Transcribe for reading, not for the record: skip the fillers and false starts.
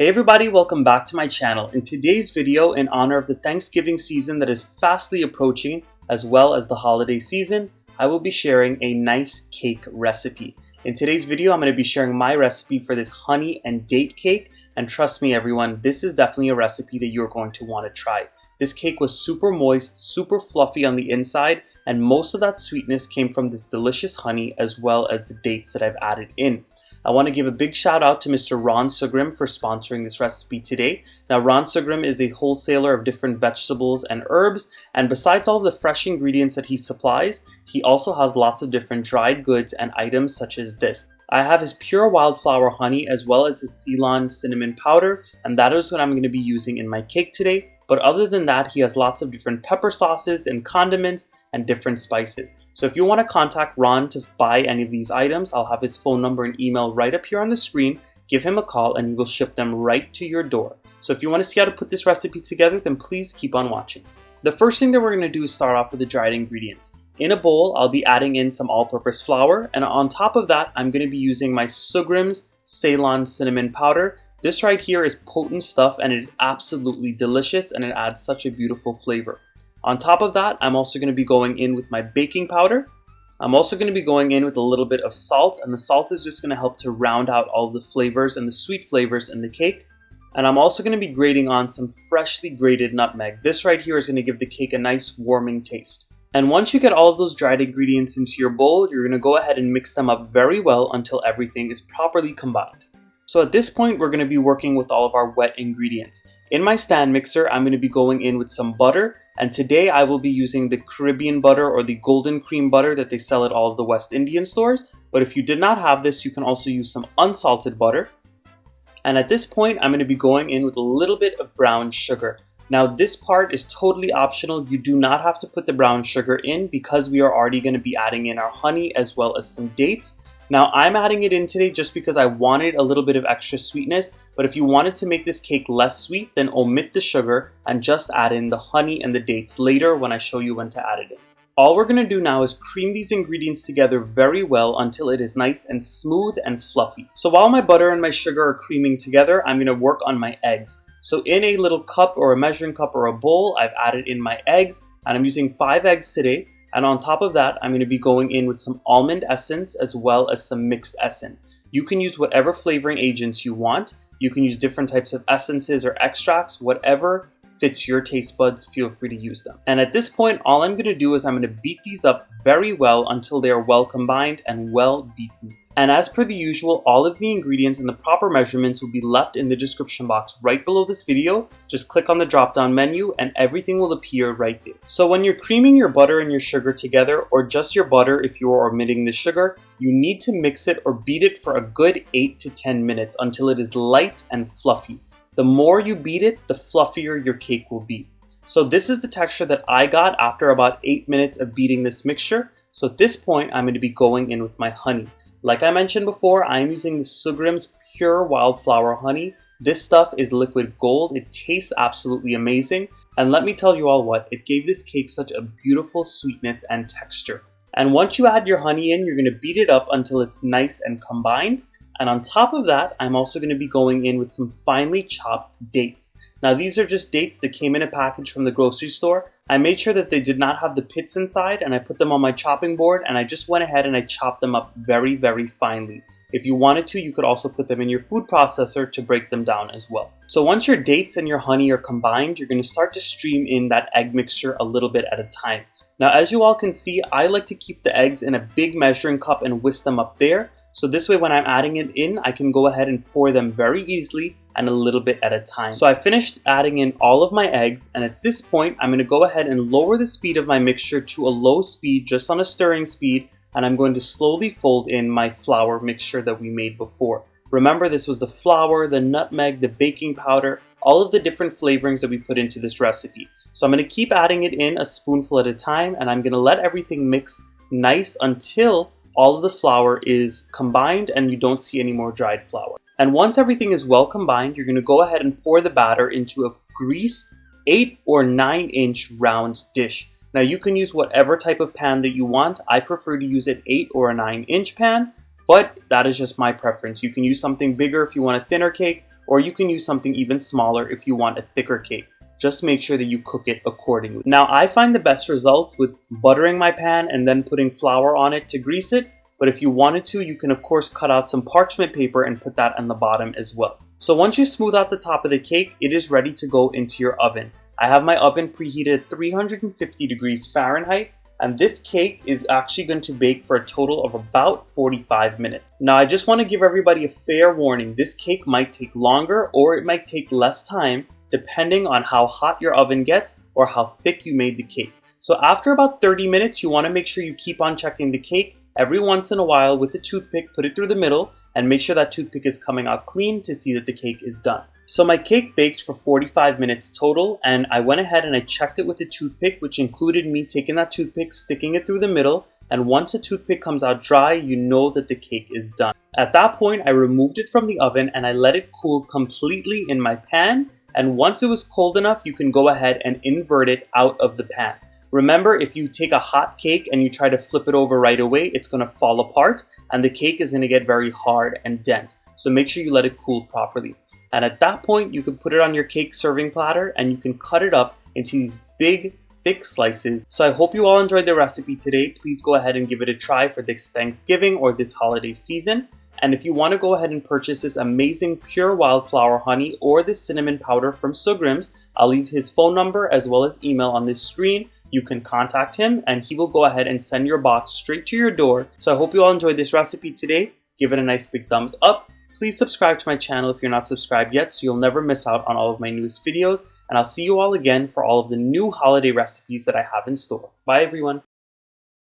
Hey everybody, welcome back to my channel. In today's video, in honor of the Thanksgiving season that is fastly approaching, as well as the holiday season, I will be sharing a nice cake recipe. In today's video, I'm going to be sharing my recipe for this honey and date cake, and trust me everyone, this is definitely a recipe that you're going to want to try. This cake was super moist, super fluffy on the inside, and most of that sweetness came from this delicious honey as well as the dates that I've added in. I want to give a big shout out to Mr. Ron Soogrim for sponsoring this recipe today. Now, Ron Soogrim is a wholesaler of different vegetables and herbs, and besides all the fresh ingredients that he supplies, he also has lots of different dried goods and items such as this. I have his pure wildflower honey as well as his Ceylon cinnamon powder, and that is what I'm going to be using in my cake today. But other than that, he has lots of different pepper sauces and condiments and different spices. So if you want to contact Ron to buy any of these items, I'll have his phone number and email right up here on the screen. Give him a call and he will ship them right to your door. So if you want to see how to put this recipe together, then please keep on watching. The first thing that we're going to do is start off with the dried ingredients. In a bowl, I'll be adding in some all-purpose flour, and on top of that, I'm going to be using my Soogrim's Ceylon cinnamon powder. This right here is potent stuff and it is absolutely delicious and it adds such a beautiful flavor. On top of that, I'm also going to be going in with my baking powder. I'm also going to be going in with a little bit of salt, and the salt is just going to help to round out all the flavors and the sweet flavors in the cake. And I'm also going to be grating on some freshly grated nutmeg. This right here is going to give the cake a nice warming taste. And once you get all of those dried ingredients into your bowl, you're going to go ahead and mix them up very well until everything is properly combined. So at this point, we're going to be working with all of our wet ingredients. In my stand mixer, I'm going to be going in with some butter, and today I will be using the Caribbean butter or the golden cream butter that they sell at all of the West Indian stores. But if you did not have this, you can also use some unsalted butter. And at this point, I'm going to be going in with a little bit of brown sugar. Now this part is totally optional. You do not have to put the brown sugar in because we are already going to be adding in our honey as well as some dates. Now I'm adding it in today just because I wanted a little bit of extra sweetness, but if you wanted to make this cake less sweet, then omit the sugar and just add in the honey and the dates later when I show you when to add it in. All we're going to do now is cream these ingredients together very well until it is nice and smooth and fluffy. So while my butter and my sugar are creaming together, I'm going to work on my eggs. So in a little cup or a measuring cup or a bowl, I've added in my eggs, and I'm using 5 eggs today. And on top of that, I'm going to be going in with some almond essence as well as some mixed essence. You can use whatever flavoring agents you want. You can use different types of essences or extracts, whatever fits your taste buds, feel free to use them. And at this point, all I'm going to do is I'm going to beat these up very well until they are well combined and well beaten. And as per the usual, all of the ingredients and the proper measurements will be left in the description box right below this video. Just click on the drop down menu and everything will appear right there. So when you're creaming your butter and your sugar together, or just your butter if you are omitting the sugar, you need to mix it or beat it for a good 8 to 10 minutes until it is light and fluffy. The more you beat it, the fluffier your cake will be. So this is the texture that I got after about 8 minutes of beating this mixture. So at this point, I'm going to be going in with my honey. Like I mentioned before, I am using the Soogrim's pure wildflower honey. This stuff is liquid gold. It tastes absolutely amazing. And let me tell you all what, it gave this cake such a beautiful sweetness and texture. And once you add your honey in, you're going to beat it up until it's nice and combined. And on top of that, I'm also going to be going in with some finely chopped dates. Now these are just dates that came in a package from the grocery store. I made sure that they did not have the pits inside, and I put them on my chopping board, and I just went ahead and I chopped them up very, very finely. If you wanted to, you could also put them in your food processor to break them down as well. So once your dates and your honey are combined, you're going to start to stream in that egg mixture a little bit at a time. Now as you all can see, I like to keep the eggs in a big measuring cup and whisk them up there. So this way when I'm adding it in, I can go ahead and pour them very easily and a little bit at a time. So I finished adding in all of my eggs, and at this point, I'm going to go ahead and lower the speed of my mixture to a low speed, just on a stirring speed, and I'm going to slowly fold in my flour mixture that we made before. Remember, this was the flour, the nutmeg, the baking powder, all of the different flavorings that we put into this recipe. So I'm going to keep adding it in a spoonful at a time, and I'm going to let everything mix nice until all of the flour is combined and you don't see any more dried flour. And once everything is well combined, you're going to go ahead and pour the batter into a greased 8 or 9 inch round dish. Now you can use whatever type of pan that you want. I prefer to use an 8 or a 9 inch pan, but that is just my preference. You can use something bigger if you want a thinner cake, or you can use something even smaller if you want a thicker cake. Just make sure that you cook it accordingly. Now, I find the best results with buttering my pan and then putting flour on it to grease it, but if you wanted to, you can of course cut out some parchment paper and put that on the bottom as well. So once you smooth out the top of the cake, it is ready to go into your oven. I have my oven preheated at 350 degrees Fahrenheit, and this cake is actually going to bake for a total of about 45 minutes. Now, I just want to give everybody a fair warning. This cake might take longer or it might take less time depending on how hot your oven gets or how thick you made the cake. So after about 30 minutes, you want to make sure you keep on checking the cake every once in a while with the toothpick, put it through the middle, and make sure that toothpick is coming out clean to see that the cake is done. So my cake baked for 45 minutes total, and I went ahead and I checked it with the toothpick, which included me taking that toothpick, sticking it through the middle, and once the toothpick comes out dry, you know that the cake is done. At that point, I removed it from the oven and I let it cool completely in my pan, and once it was cold enough, you can go ahead and invert it out of the pan. Remember, if you take a hot cake and you try to flip it over right away, it's going to fall apart and the cake is going to get very hard and dense. So make sure you let it cool properly. And at that point, you can put it on your cake serving platter and you can cut it up into these big, thick slices. So I hope you all enjoyed the recipe today. Please go ahead and give it a try for this Thanksgiving or this holiday season. And if you want to go ahead and purchase this amazing pure wildflower honey or this cinnamon powder from Soogrim's, I'll leave his phone number as well as email on this screen. You can contact him and he will go ahead and send your box straight to your door. So I hope you all enjoyed this recipe today. Give it a nice big thumbs up. Please subscribe to my channel if you're not subscribed yet so you'll never miss out on all of my newest videos. And I'll see you all again for all of the new holiday recipes that I have in store. Bye everyone.